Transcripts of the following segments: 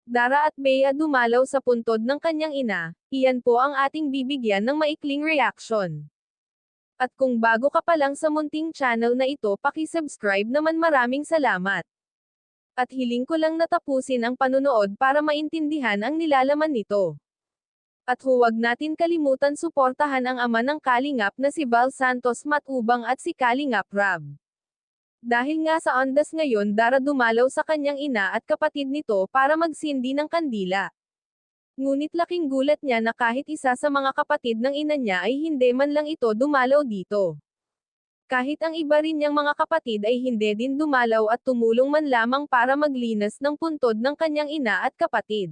Dara at Bea dumalaw sa puntod ng kanyang ina, iyan po ang ating bibigyan ng maikling reaction. At kung bago ka pa lang sa munting channel na ito, paki-subscribe naman, maraming salamat. At hiling ko lang natapusin ang panunood para maintindihan ang nilalaman nito. At huwag natin kalimutan suportahan ang ama ng Kalingap na si Val Santos Matubang at si Kalingap Rab. Dahil nga sa ondas ngayon, Dara dumalaw sa kanyang ina at kapatid nito para magsindi ng kandila. Ngunit laking gulat niya na kahit isa sa mga kapatid ng ina niya ay hindi man lang ito dumalaw dito. Kahit ang iba rin niyang mga kapatid ay hindi din dumalaw at tumulong man lamang para maglinas ng puntod ng kanyang ina at kapatid.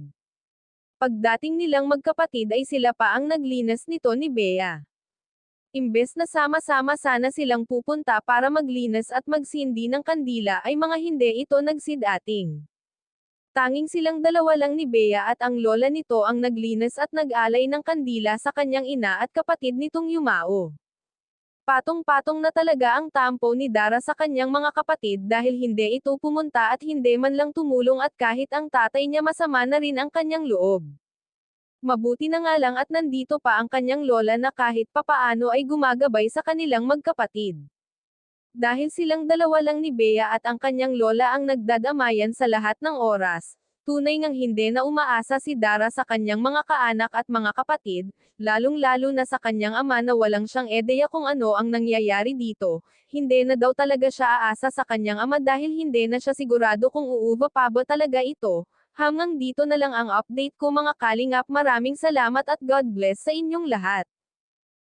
Pagdating nilang magkapatid ay sila pa ang naglinas nito ni Bea. Imbes na sama-sama sana silang pupunta para maglinas at magsindi ng kandila ay mga hindi ito nagsidating. Tanging silang dalawa lang ni Bea at ang lola nito ang naglinas at nag-alay ng kandila sa kanyang ina at kapatid nitong yumao. Patong-patong na talaga ang tampo ni Dara sa kanyang mga kapatid dahil hindi ito pumunta at hindi man lang tumulong at kahit ang tatay niya masama na rin ang kanyang loob. Mabuti na nga lang at nandito pa ang kanyang lola na kahit papaano ay gumagabay sa kanilang magkapatid. Dahil silang dalawa lang ni Bea at ang kanyang lola ang nagdadamayan sa lahat ng oras, tunay ngang hindi na umaasa si Dara sa kanyang mga kaanak at mga kapatid, lalong-lalo na sa kanyang ama na walang siyang ideya kung ano ang nangyayari dito. Hindi na daw talaga siya aasa sa kanyang ama dahil hindi na siya sigurado kung uuva pa ba talaga ito. Hanggang dito na lang ang update ko mga Kalingap, maraming salamat at God bless sa inyong lahat.